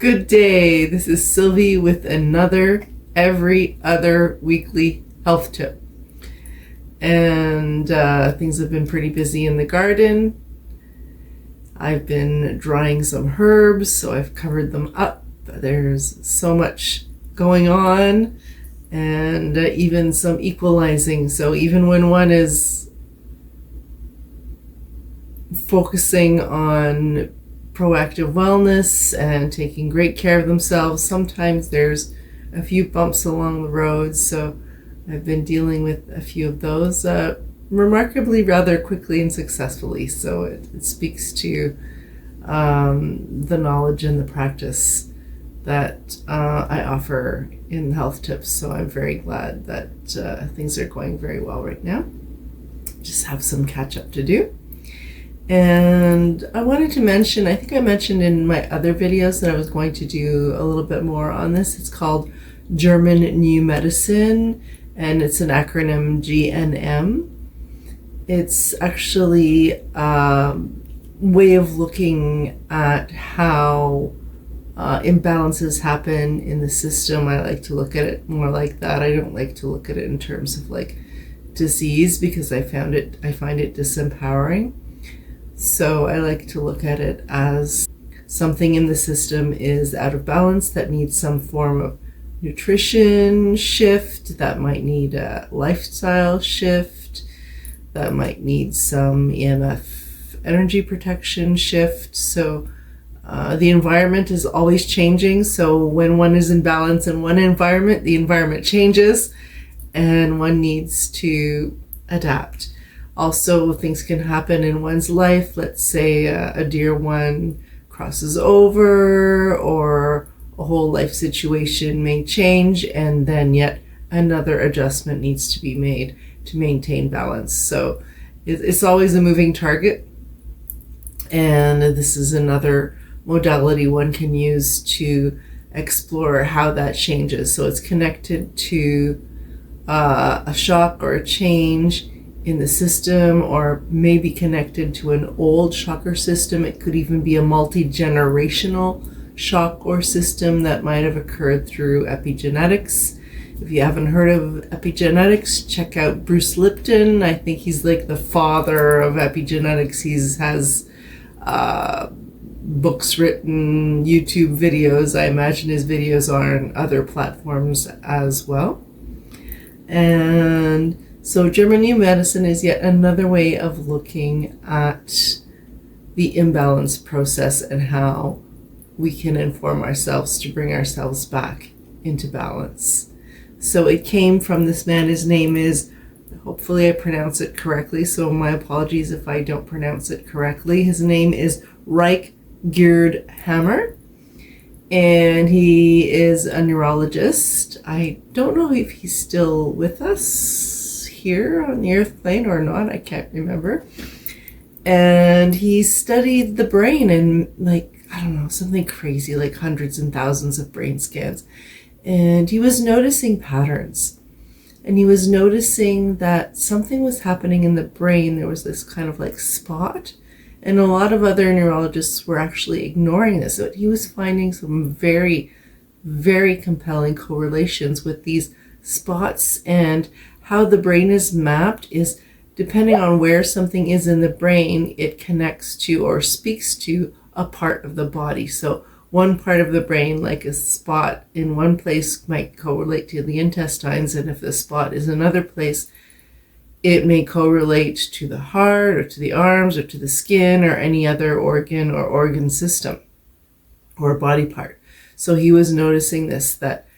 Good day. This is Sylvie with another every other weekly health tip. And things have been pretty busy in the garden. I've been drying some herbs, so I've covered them up. There's so much going on, and even some equalizing. So even when one is focusing on proactive wellness and taking great care of themselves, sometimes there's a few bumps along the road. So I've been dealing with a few of those remarkably rather quickly and successfully. So it speaks to the knowledge and the practice that I offer in health tips. So I'm very glad that things are going very well right now. Just have some catch up to do. And I wanted to mention, I think I mentioned in my other videos that I was going to do a little bit more on this. It's called German New Medicine, and it's an acronym GNM. It's actually a way of looking at how imbalances happen in the system. I like to look at it more like that. I don't like to look at it in terms of like disease, because I find it disempowering. So I like to look at it as something in the system is out of balance that needs some form of nutrition shift, that might need a lifestyle shift, that might need some EMF energy protection shift. So the environment is always changing. So when one is in balance in one environment, the environment changes and one needs to adapt. Also, things can happen in one's life. Let's say a dear one crosses over, or a whole life situation may change, and then yet another adjustment needs to be made to maintain balance. So it's always a moving target. And this is another modality one can use to explore how that changes. So it's connected to a shock or a change in the system, or maybe connected to an old shock or system. It could even be a multi-generational shock or system that might have occurred through epigenetics. If you haven't heard of epigenetics, check out Bruce Lipton. I think he's like the father of epigenetics. He has books written, YouTube videos. I imagine his videos are on other platforms as well. And so German New Medicine is yet another way of looking at the imbalance process and how we can inform ourselves to bring ourselves back into balance. So it came from this man. His name is, hopefully I pronounce it correctly, so my apologies if I don't pronounce it correctly. His name is Ryke Geerd Hamer, and he is a neurologist. I don't know if he's still with us here on the earth plane or not, I can't remember. And he studied the brain and something crazy, like hundreds and thousands of brain scans. And he was noticing patterns. And he was noticing that something was happening in the brain. There was this kind of like spot. And a lot of other neurologists were actually ignoring this. But he was finding some very, very compelling correlations with these spots, and how the brain is mapped is depending on where something is in the brain, it connects to or speaks to a part of the body. So one part of the brain, like a spot in one place, might correlate to the intestines, and if the spot is another place, it may correlate to the heart or to the arms or to the skin or any other organ or organ system or body part. So he was noticing this, that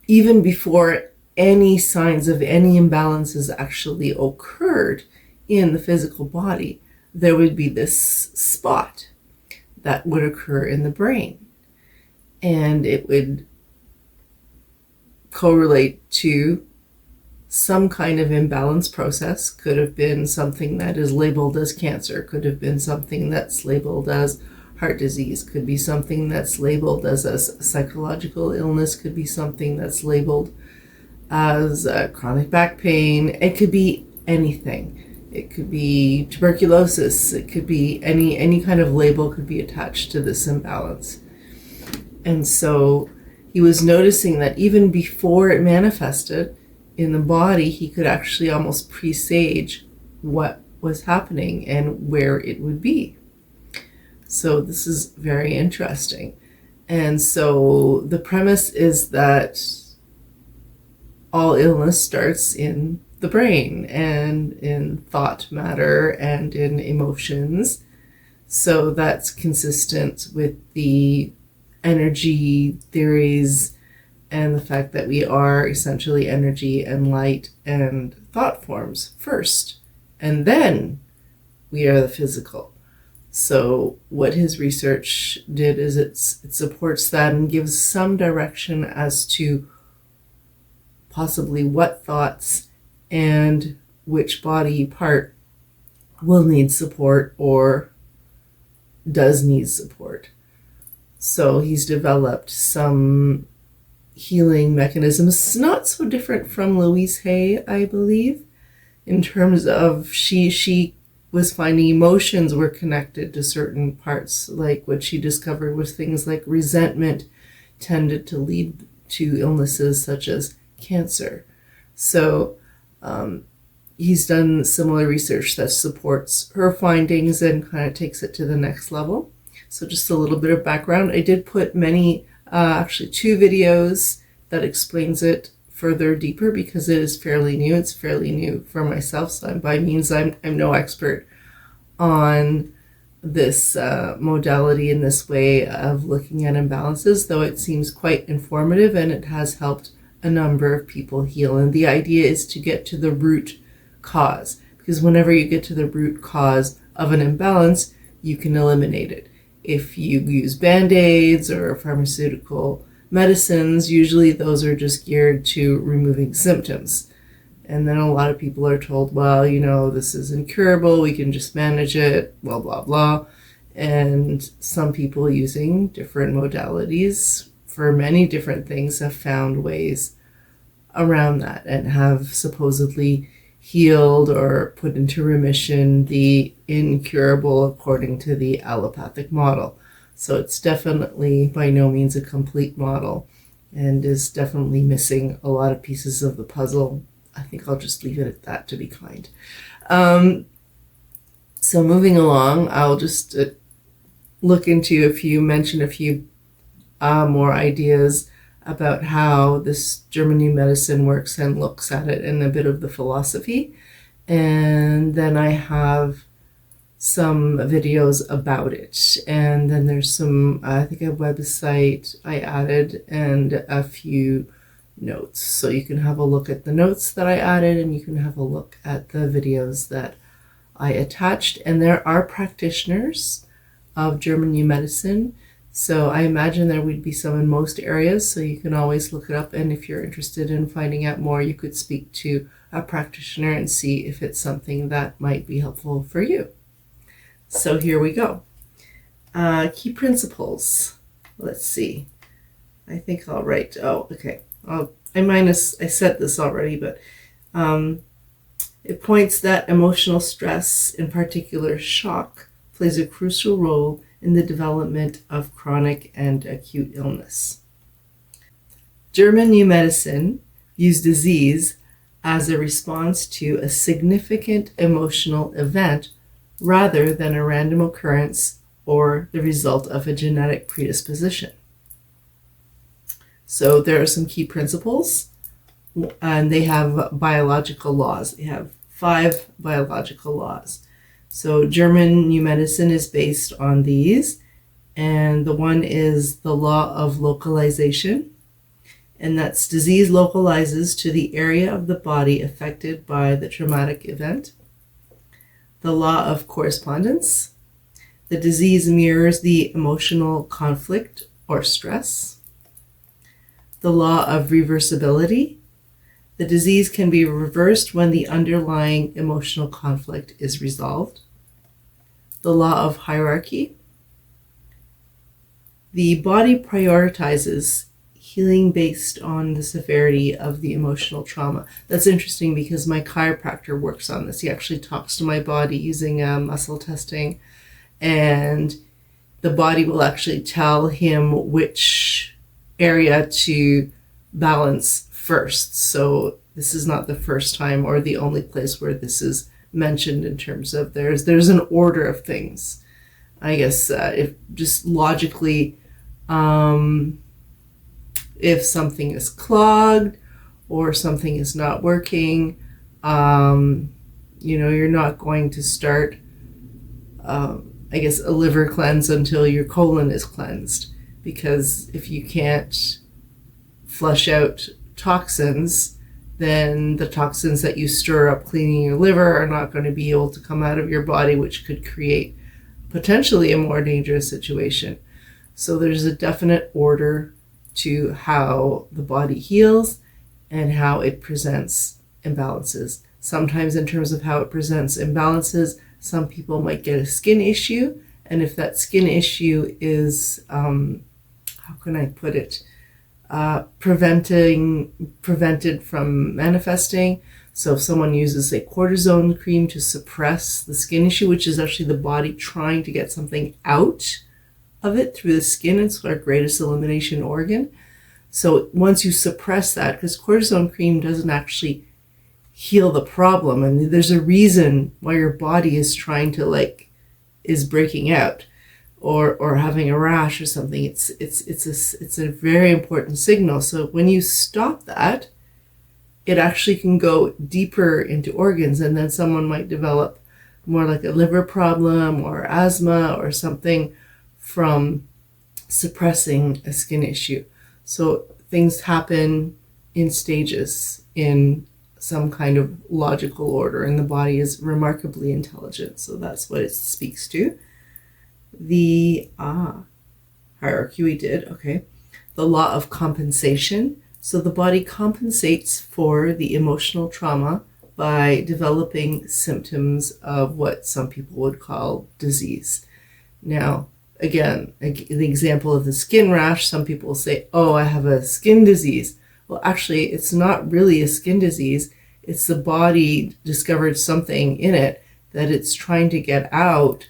even before any signs of any imbalances actually occurred in the physical body, there would be this spot that would occur in the brain. And it would correlate to some kind of imbalance process. Could have been something that is labeled as cancer, could have been something that's labeled as heart disease, could be something that's labeled as a psychological illness, could be something that's labeled as chronic back pain. It could be anything. It could be tuberculosis. It could be any kind of label could be attached to this imbalance. And so he was noticing that even before it manifested in the body, he could actually almost presage what was happening and where it would be. So this is very interesting. And so the premise is that all illness starts in the brain and in thought matter and in emotions. So that's consistent with the energy theories and the fact that we are essentially energy and light and thought forms first, and then we are the physical. So what his research did is it supports that and gives some direction as to possibly what thoughts and which body part will need support or does need support. So he's developed some healing mechanisms, not so different from Louise Hay, I believe, in terms of she was finding emotions were connected to certain parts, like what she discovered was things like resentment tended to lead to illnesses such as cancer. So he's done similar research that supports her findings and kind of takes it to the next level. So just a little bit of background. I did put actually 2 videos that explains it further deeper because it is fairly new. It's fairly new for myself, so by means I'm no expert on this modality in this way of looking at imbalances, though it seems quite informative and it has helped a number of people heal. And the idea is to get to the root cause, because whenever you get to the root cause of an imbalance, you can eliminate it. If you use band-aids or pharmaceutical medicines, usually those are just geared to removing symptoms. And then a lot of people are told, well, this is incurable, we can just manage it, blah, blah, blah. And some people using different modalities for many different things have found ways around that and have supposedly healed or put into remission the incurable according to the allopathic model. So it's definitely by no means a complete model and is definitely missing a lot of pieces of the puzzle. I think I'll just leave it at that, to be kind. So moving along, I'll just mention a few more ideas about how this German New Medicine works and looks at it and a bit of the philosophy. And then I have some videos about it. And then there's some, I think a website I added and a few notes. So you can have a look at the notes that I added and you can have a look at the videos that I attached. And there are practitioners of German New Medicine. So I imagine there would be some in most areas, so you can always look it up. And if you're interested in finding out more, you could speak to a practitioner and see if it's something that might be helpful for you. So here we go. Key principles. Let's see. I think I'll write, okay. I said this already, but it points that emotional stress, in particular shock, plays a crucial role in the development of chronic and acute illness. German New Medicine views disease as a response to a significant emotional event rather than a random occurrence or the result of a genetic predisposition. So there are some key principles, and they have biological laws. They have 5 biological laws. So German New Medicine is based on these, and the one is the law of localization, and that's disease localizes to the area of the body affected by the traumatic event. The law of correspondence, the disease mirrors the emotional conflict or stress. The law of reversibility, the disease can be reversed when the underlying emotional conflict is resolved. The law of hierarchy. The body prioritizes healing based on the severity of the emotional trauma. That's interesting because my chiropractor works on this. He actually talks to my body using muscle testing, and the body will actually tell him which area to balance first. So this is not the first time or the only place where this is mentioned in terms of there's an order of things. I guess if just logically, if something is clogged or something is not working, you're not going to start, I guess, a liver cleanse until your colon is cleansed. Because if you can't flush out toxins, then the toxins that you stir up cleaning your liver are not going to be able to come out of your body, which could create potentially a more dangerous situation. So there's a definite order to how the body heals and how it presents imbalances. Sometimes in terms of how it presents imbalances, some people might get a skin issue. And if that skin issue is, how can I put it, prevented from manifesting. So if someone uses a cortisone cream to suppress the skin issue, which is actually the body trying to get something out of it through the skin, it's our greatest elimination organ. So once you suppress that, because cortisone cream doesn't actually heal the problem, and there's a reason why your body is trying to is breaking out or having a rash or something. It's a very important signal. So when you stop that, it actually can go deeper into organs, and then someone might develop more like a liver problem or asthma or something from suppressing a skin issue. So things happen in stages in some kind of logical order, and the body is remarkably intelligent. So that's what it speaks to. The hierarchy we did, okay. The law of compensation. So the body compensates for the emotional trauma by developing symptoms of what some people would call disease. Now, again, the example of the skin rash, some people will say, oh, I have a skin disease. Well, actually, it's not really a skin disease. It's the body discovered something in it that it's trying to get out.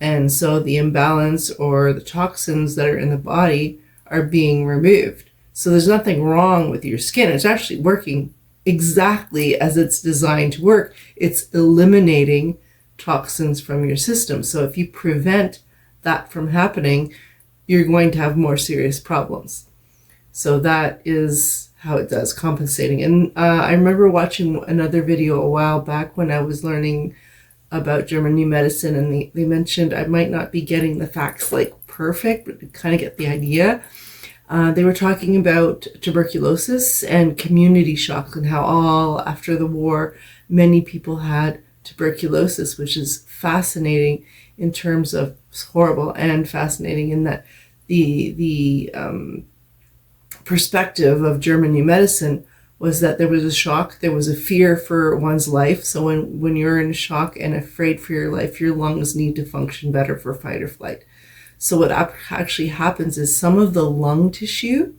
And so the imbalance or the toxins that are in the body are being removed. So there's nothing wrong with your skin. It's actually working exactly as it's designed to work. It's eliminating toxins from your system. So if you prevent that from happening, you're going to have more serious problems. So that is how it does, compensating. And I remember watching another video a while back when I was learning about German New Medicine, and they mentioned, I might not be getting the facts perfect, but you kind of get the idea. They were talking about tuberculosis and community shock, and how all after the war, many people had tuberculosis, which is fascinating in terms of, it's horrible and fascinating in that the perspective of German New Medicine was that there was a shock, there was a fear for one's life. So when you're in shock and afraid for your life, your lungs need to function better for fight or flight. So what actually happens is some of the lung tissue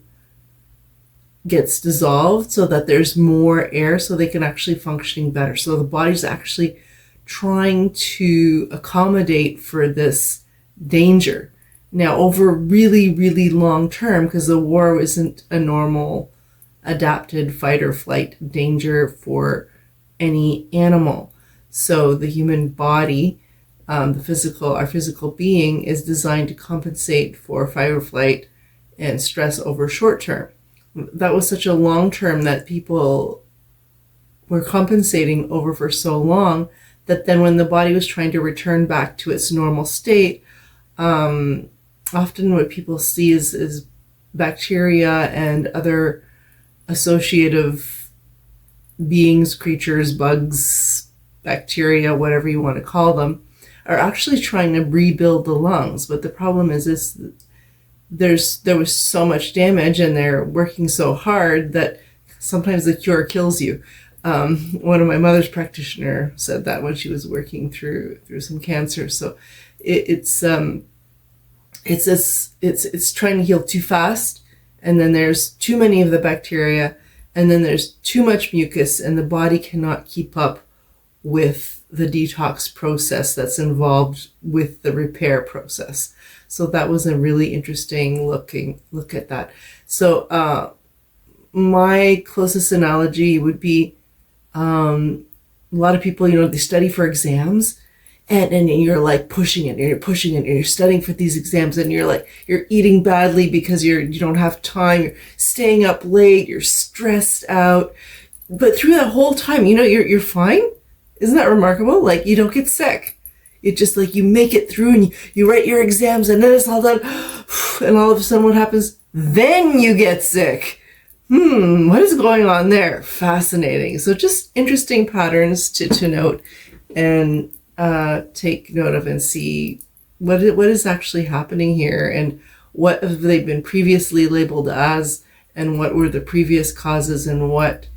gets dissolved so that there's more air so they can actually function better. So the body's actually trying to accommodate for this danger. Now, over really, really long term, because the war isn't a normal adapted fight or flight danger for any animal. So the human body, our physical being is designed to compensate for fight or flight and stress over short term. That was such a long term that people were compensating over for so long that then when the body was trying to return back to its normal state, often what people see is bacteria and other associative beings, creatures, bugs, bacteria, whatever you want to call them, are actually trying to rebuild the lungs. But the problem is there was so much damage and they're working so hard that sometimes the cure kills you. One of my mother's practitioner said that when she was working through some cancer. So it's trying to heal too fast. And then there's too many of the bacteria, and then there's too much mucus, and the body cannot keep up with the detox process that's involved with the repair process. So that was a really interesting look at that. So my closest analogy would be a lot of people, they study for exams, and you're like pushing it, and you're pushing it, and you're studying for these exams, and you're eating badly because you don't have time, you're staying up late, you're stressed out. But through that whole time, you're fine. Isn't that remarkable? Like, you don't get sick. It just you make it through, and you write your exams, and then it's all done. And all of a sudden what happens? Then you get sick. What is going on there? Fascinating. So just interesting patterns to note and take note of, and see what is actually happening here, and what have they been previously labeled as, and what were the previous causes, and what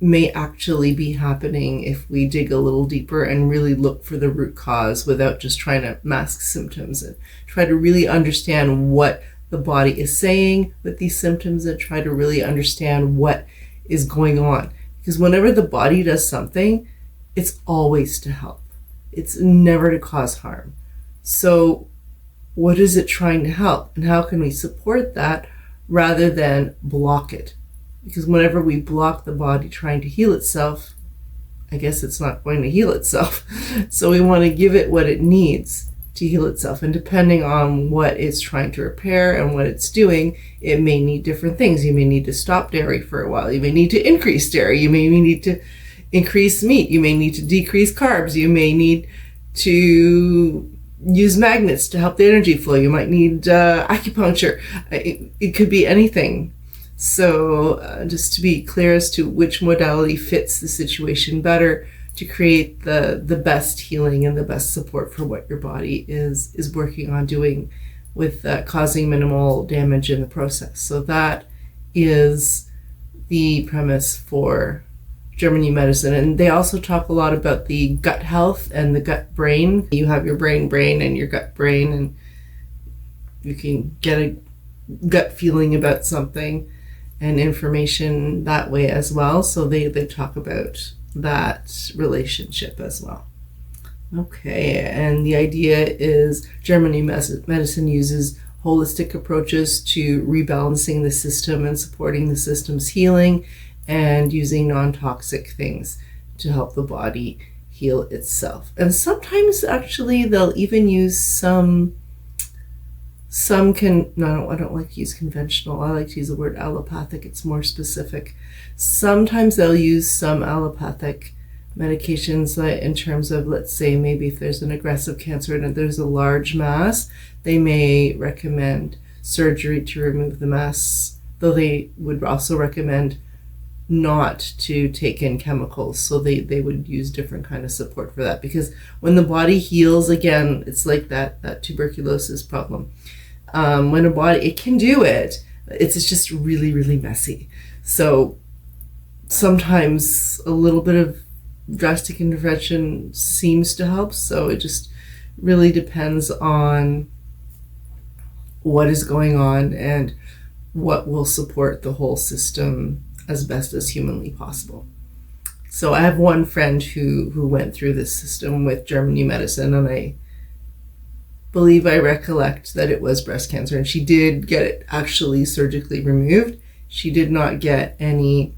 may actually be happening if we dig a little deeper and really look for the root cause without just trying to mask symptoms, and try to really understand what the body is saying with these symptoms, and try to really understand what is going on. Because whenever the body does something, it's always to help. It's never to cause harm. So what is it trying to help? And how can we support that rather than block it? Because whenever we block the body trying to heal itself, I guess it's not going to heal itself. So we want to give it what it needs to heal itself. And depending on what it's trying to repair and what it's doing, it may need different things. You may need to stop dairy for a while. You may need to increase dairy. You may need to increase meat. You may need to decrease carbs. You may need to use magnets to help the energy flow. You might need acupuncture. It could be anything. So just to be clear as to which modality fits the situation better to create the best healing and the best support for what your body is working on doing, with causing minimal damage in the process. So that is the premise for Germanic New Medicine. And they also talk a lot about the gut health and the gut brain. You have your brain and your gut brain, and you can get a gut feeling about something and information that way as well. So they talk about that relationship as well. Okay, and the idea is Germanic medicine uses holistic approaches to rebalancing the system and supporting the system's healing, and using non-toxic things to help the body heal itself. And sometimes actually they'll even use some no, I don't like to use conventional. I like to use the word allopathic. It's more specific. Sometimes they'll use some allopathic medications, in terms of, let's say, maybe if there's an aggressive cancer and there's a large mass, they may recommend surgery to remove the mass, though they would also recommend not to take in chemicals. So they would use different kind of support for that, because when the body heals, again, it's like that tuberculosis problem. When a body, it can do it, it's just really, really messy. So sometimes a little bit of drastic intervention seems to help. So it just really depends on what is going on and what will support the whole system as best as humanly possible. So I have one friend who went through this system with Germanic New Medicine, and I believe I recollect that it was breast cancer, and she did get it actually surgically removed. She did not get any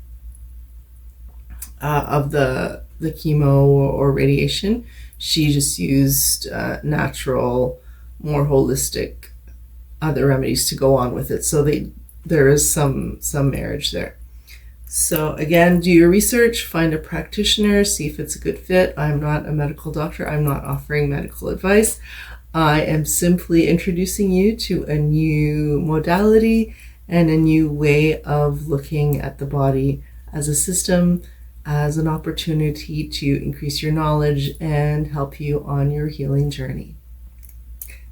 of the chemo or radiation. She just used natural, more holistic other remedies to go on with it. So there is some marriage there. So again, do your research, find a practitioner, see if it's a good fit. I'm not a medical doctor. I'm not offering medical advice. I am simply introducing you to a new modality and a new way of looking at the body as a system, as an opportunity to increase your knowledge and help you on your healing journey.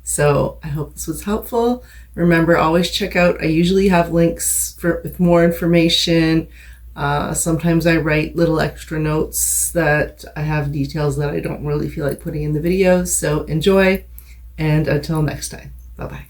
So I hope this was helpful. Remember, always check out, I usually have links with more information. Sometimes I write little extra notes that I have details that I don't really feel like putting in the videos. So enjoy, and until next time, bye-bye.